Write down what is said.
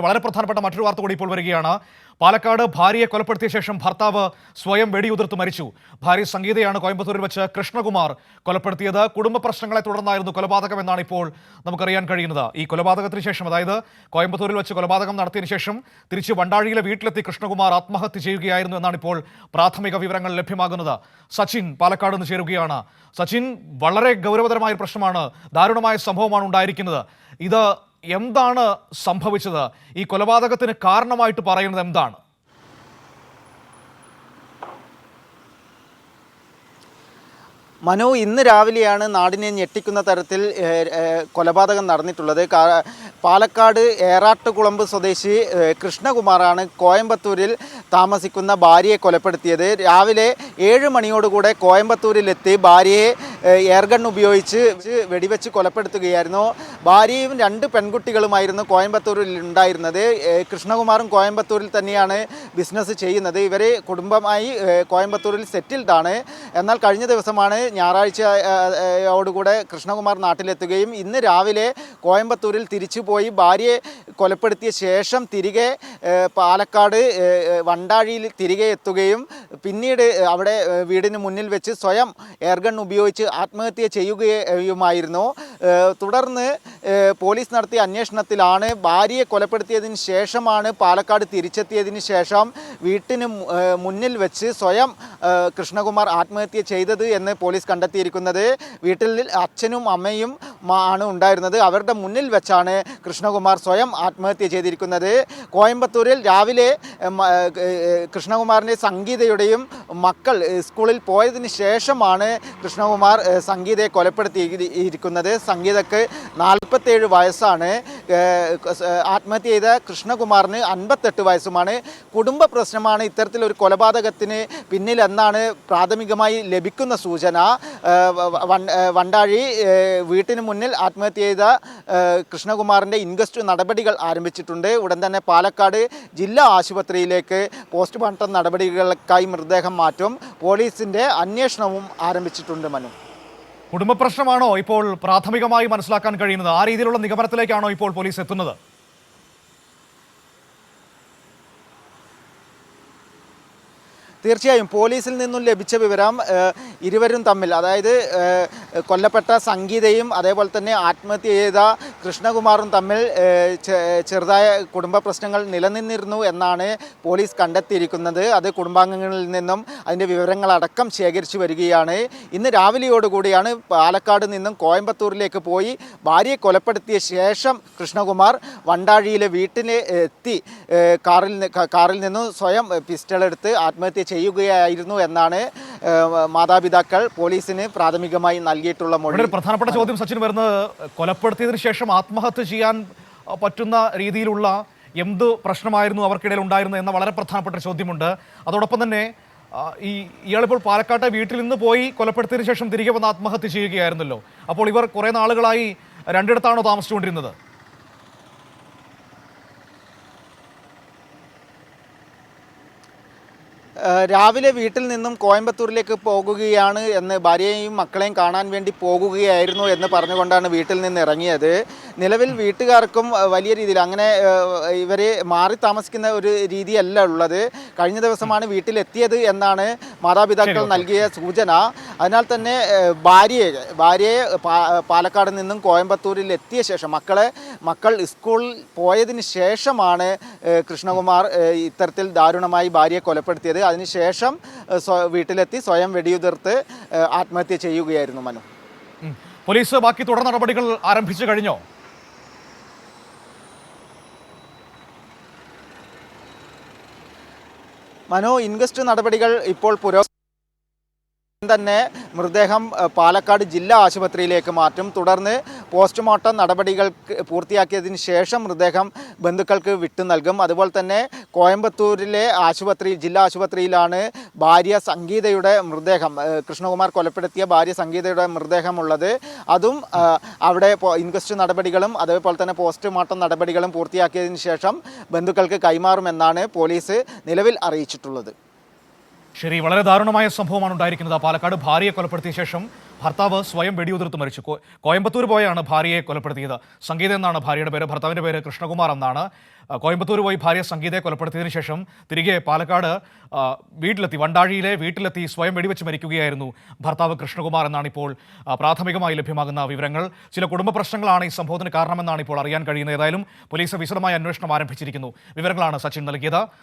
വളരെ പ്രധാനപ്പെട്ട മറ്റൊരു വാർത്ത കൂടി ഇപ്പോൾ വരികയാണ്. പാലക്കാട് ഭാര്യയെ കൊലപ്പെടുത്തിയ ശേഷം ഭർത്താവ് സ്വയം വെടിയുതിർത്ത് മരിച്ചു. ഭാര്യ സംഗീതയാണ് കോയമ്പത്തൂരിൽ വെച്ച് കൃഷ്ണകുമാർ കൊലപ്പെടുത്തിയത്. കുടുംബ പ്രശ്നങ്ങളെ തുടർന്നായിരുന്നു കൊലപാതകം എന്നാണ് ഇപ്പോൾ നമുക്കറിയാൻ കഴിയുന്നത്. ഈ കൊലപാതകത്തിന് ശേഷം, അതായത് കോയമ്പത്തൂരിൽ വെച്ച് കൊലപാതകം നടത്തിയതിനു ശേഷം തിരിച്ച് വണ്ടാഴിയിലെ വീട്ടിലെത്തി കൃഷ്ണകുമാർ ആത്മഹത്യ ചെയ്യുകയായിരുന്നു എന്നാണ് ഇപ്പോൾ പ്രാഥമിക വിവരങ്ങൾ ലഭ്യമാകുന്നത്. സച്ചിൻ പാലക്കാട് നിന്ന് ചേരുകയാണ്. സച്ചിൻ, വളരെ ഗൗരവതരമായ പ്രശ്നമാണ്, ദാരുണമായ സംഭവമാണ് ഉണ്ടായിരിക്കുന്നത്. ഇത് എന്താണ് സംഭവിച്ചത്? ഈ കൊലപാതകത്തിന് കാരണമായിട്ട് പറയുന്നത് എന്താണ്? മനു, ഇന്ന് രാവിലെയാണ് നാടിനെ ഞെട്ടിക്കുന്ന തരത്തിൽ കൊലപാതകം നടന്നിട്ടുള്ളത്. പാലക്കാട് ഏറാട്ടുകുളമ്പ് സ്വദേശി കൃഷ്ണകുമാറാണ് കോയമ്പത്തൂരിൽ താമസിക്കുന്ന ഭാര്യയെ കൊലപ്പെടുത്തിയത്. രാവിലെ 7 മണിയോടുകൂടെ കോയമ്പത്തൂരിലെത്തി ഭാര്യയെ എയർഗൺ ഉപയോഗിച്ച് വെടിവെച്ച് കൊലപ്പെടുത്തുകയായിരുന്നു. ഭാര്യയും 2 പെൺകുട്ടികളുമായിരുന്നു കോയമ്പത്തൂരിൽ ഉണ്ടായിരുന്നത്. കൃഷ്ണകുമാറും കോയമ്പത്തൂരിൽ തന്നെയാണ് ബിസിനസ് ചെയ്യുന്നത്. ഇവർ കുടുംബമായി കോയമ്പത്തൂരിൽ സെറ്റിൽഡാണ്. എന്നാൽ കഴിഞ്ഞ ദിവസമാണ് ഞായറാഴ്ചയോടുകൂടെ കൃഷ്ണകുമാർ നാട്ടിലെത്തുകയും ഇന്ന് രാവിലെ കോയമ്പത്തൂരിൽ തിരിച്ചുപോയി ഭാര്യയെ കൊലപ്പെടുത്തിയ ശേഷം തിരികെ പാലക്കാട് വണ്ടാഴിയിൽ തിരികെ എത്തുകയും പിന്നീട് അവിടെ വീടിന് മുന്നിൽ വെച്ച് സ്വയം എയർഗൺ ഉപയോഗിച്ച് ആത്മഹത്യ ചെയ്യുകയുമായിരുന്നു. തുടർന്ന് പോലീസ് നടത്തിയ അന്വേഷണത്തിലാണ് ഭാര്യയെ കൊലപ്പെടുത്തിയതിന് ശേഷമാണ് പാലക്കാട് തിരിച്ചെത്തിയതിന് ശേഷം വീട്ടിന് മുന്നിൽ വെച്ച് സ്വയം കൃഷ്ണകുമാർ ആത്മഹത്യ ചെയ്തത് എന്ന് പോലീസ് കണ്ടെത്തിയിരിക്കുന്നത്. വീട്ടിൽ അച്ഛനും അമ്മയും ആണ് ഉണ്ടായിരുന്നത്. അവരുടെ മുന്നിൽ വെച്ചാണ് കൃഷ്ണകുമാർ സ്വയം ആത്മഹത്യ ചെയ്തിരിക്കുന്നത്. കോയമ്പത്തൂരിൽ രാവിലെ കൃഷ്ണകുമാറിൻ്റെ സംഗീതയുടെയും മക്കൾ സ്കൂളിൽ പോയതിന് ശേഷമാണ് കൃഷ്ണകുമാർ സംഗീതയെ കൊലപ്പെടുത്തിയിരിക്കുന്നത്. സംഗീതക്ക് 47 വയസ്സാണ്. ആത്മഹത്യ ചെയ്ത കൃഷ്ണകുമാറിന് 58 വയസ്സുമാണ്. കുടുംബ പ്രശ്നമാണ് ഇത്തരത്തിലൊരു കൊലപാതകത്തിന് പിന്നിലെന്നാണ് പ്രാഥമികമായി ലഭിക്കുന്ന സൂചന. വണ്ടാഴി വീട്ടിന് മുന്നിൽ ആത്മഹത്യ ചെയ്ത കൃഷ്ണകുമാറിൻ്റെ ഇൻക്വസ്റ്റ് നടപടികൾ ആരംഭിച്ചിട്ടുണ്ട്. ഉടൻ തന്നെ പാലക്കാട് ജില്ലാ ആശുപത്രിയിലേക്ക് പോസ്റ്റ്മോർട്ടം നടപടികൾക്കായി മൃതദേഹം മാറ്റും. പോലീസിൻ്റെ അന്വേഷണവും ആരംഭിച്ചിട്ടുണ്ട്. മനു, കുടുംബ പ്രശ്നമാണോ ഇപ്പോൾ പ്രാഥമികമായി മനസ്സിലാക്കാൻ കഴിയുന്നത്? ആ രീതിയിലുള്ള നിഗമനത്തിലേക്കാണോ ഇപ്പോൾ പോലീസ് എത്തുന്നത്? തീർച്ചയായും പോലീസിൽ നിന്നും ലഭിച്ച വിവരം ഇരുവരും തമ്മിൽ, അതായത് കൊല്ലപ്പെട്ട സംഗീതയും അതേപോലെ തന്നെ ആത്മഹത്യ ചെയ്ത കൃഷ്ണകുമാറും തമ്മിൽ ചെറുതായ കുടുംബ പ്രശ്നങ്ങൾ നിലനിന്നിരുന്നു എന്നാണ് പോലീസ് കണ്ടെത്തിയിരിക്കുന്നത്. അത് കുടുംബാംഗങ്ങളിൽ നിന്നും അതിൻ്റെ വിവരങ്ങളടക്കം ശേഖരിച്ചു വരികയാണ്. ഇന്ന് രാവിലെയോടുകൂടിയാണ് പാലക്കാട് നിന്നും കോയമ്പത്തൂരിലേക്ക് പോയി ഭാര്യയെ കൊലപ്പെടുത്തിയ ശേഷം കൃഷ്ണകുമാർ വണ്ടാഴിയിലെ വീട്ടിൽ എത്തി കാറിൽ നിന്നും സ്വയം പിസ്റ്റളെടുത്ത് ആത്മഹത്യ ചെയ്യുകയായിരുന്നു എന്നാണ് മാതാപിതാക്കൾ പോലീസിന് പ്രാഥമികമായി നൽകിയിട്ടുള്ള മൊഴി. പ്രധാനപ്പെട്ട ചോദ്യം സച്ചിൻ വരുന്നത്, കൊലപ്പെടുത്തിയതിനു ശേഷം ആത്മഹത്യ ചെയ്യാൻ പറ്റുന്ന രീതിയിലുള്ള എന്ത് പ്രശ്നമായിരുന്നു അവർക്കിടയിൽ ഉണ്ടായിരുന്നത് എന്ന വളരെ പ്രധാനപ്പെട്ട ചോദ്യമുണ്ട്. അതോടൊപ്പം തന്നെ ഇയാളിപ്പോൾ പാലക്കാട്ടെ വീട്ടിൽ നിന്ന് പോയി കൊലപ്പെടുത്തിയതിനു ശേഷം തിരികെ വന്ന് ആത്മഹത്യ ചെയ്യുകയായിരുന്നല്ലോ. അപ്പോൾ ഇവർ കുറേ നാളുകളായി രണ്ടിടത്താണോ താമസിച്ചുകൊണ്ടിരുന്നത്? രാവിലെ വീട്ടിൽ നിന്നും കോയമ്പത്തൂരിലേക്ക് പോകുകയാണ് എന്ന്, ഭാര്യയെയും മക്കളെയും കാണാൻ വേണ്ടി പോകുകയായിരുന്നു എന്ന് പറഞ്ഞുകൊണ്ടാണ് വീട്ടിൽ നിന്ന് ഇറങ്ങിയത്. നിലവിൽ വീട്ടുകാർക്കും വലിയ രീതിയിൽ അങ്ങനെ ഇവർ മാറി താമസിക്കുന്ന ഒരു രീതിയല്ല ഉള്ളത്. കഴിഞ്ഞ ദിവസമാണ് വീട്ടിലെത്തിയത് എന്നാണ് മാതാപിതാക്കൾ നൽകിയ സൂചന. അതിനാൽ തന്നെ ഭാര്യയെ പാലക്കാട് നിന്നും കോയമ്പത്തൂരിൽ എത്തിയ ശേഷം മക്കൾ സ്കൂളിൽ പോയതിന് ശേഷമാണ് കൃഷ്ണകുമാർ ഇത്തരത്തിൽ ദാരുണമായി ഭാര്യയെ കൊലപ്പെടുത്തിയത്. അതിനുശേഷം വീട്ടിലെത്തി സ്വയം വെടിയുതിർത്ത് ആത്മഹത്യ ചെയ്യുകയായിരുന്നു. മനു, പോലീസ് ബാക്കി തുടർ നടപടികൾ ആരംഭിച്ചു കഴിഞ്ഞോ? മനു, ഇൻക്വസ്റ്റ് നടപടികൾ ഇപ്പോൾ തന്നെ മൃതദേഹം പാലക്കാട് ജില്ലാ ആശുപത്രിയിലേക്ക് മാറ്റും. തുടർന്ന് പോസ്റ്റ്മോർട്ടം നടപടികൾ പൂർത്തിയാക്കിയതിന് ശേഷം മൃതദേഹം ബന്ധുക്കൾക്ക് വിട്ടു നൽകും. അതുപോലെ തന്നെ കോയമ്പത്തൂരിലെ ജില്ലാ ആശുപത്രിയിലാണ് ഭാര്യ സംഗീതയുടെ മൃതദേഹം, കൃഷ്ണകുമാർ കൊലപ്പെടുത്തിയ ഭാര്യ സംഗീതയുടെ മൃതദേഹമുള്ളത്. അതും അവിടെ ഇൻക്വസ്റ്റ് നടപടികളും അതേപോലെ തന്നെ പോസ്റ്റ്മോർട്ടം നടപടികളും പൂർത്തിയാക്കിയതിന് ശേഷം ബന്ധുക്കൾക്ക് കൈമാറുമെന്നാണ് പോലീസ് നിലവിൽ അറിയിച്ചിട്ടുള്ളത്. ശരി, വളരെ ദാരുണമായ സംഭവമാണ് ഉണ്ടായിരിക്കുന്നത്. പാലക്കാട് ഭാര്യയെ കൊലപ്പെടുത്തിയ ശേഷം ഭർത്താവ് സ്വയം വെടിയുതിർത്ത് മരിച്ചു. കോയമ്പത്തൂർ പോയാണ് ഭാര്യയെ കൊലപ്പെടുത്തിയത്. സംഗീത എന്നാണ് ഭാര്യയുടെ പേര്. ഭർത്താവിന്റെ പേര് കൃഷ്ണകുമാർ എന്നാണ്. കോയമ്പത്തൂർ പോയി ഭാര്യ സംഗീതയെ കൊലപ്പെടുത്തിയതിനു ശേഷം തിരികെ പാലക്കാട് വീട്ടിലെത്തി, വണ്ടാഴിയിലെ വീട്ടിലെത്തി സ്വയം വെടിവെച്ച് മരിക്കുകയായിരുന്നു ഭർത്താവ് കൃഷ്ണകുമാർ എന്നാണ് ഇപ്പോൾ പ്രാഥമികമായി ലഭ്യമാകുന്ന വിവരങ്ങൾ. ചില കുടുംബ പ്രശ്നങ്ങളാണ് ഈ സംഭവത്തിന് കാരണമെന്നാണ് ഇപ്പോൾ അറിയാൻ കഴിയുന്നത്. ഏതായാലും പോലീസ് വിശദമായ അന്വേഷണം ആരംഭിച്ചിരിക്കുന്നു. വിവരങ്ങളാണ് സച്ചിൻ നൽകിയത്.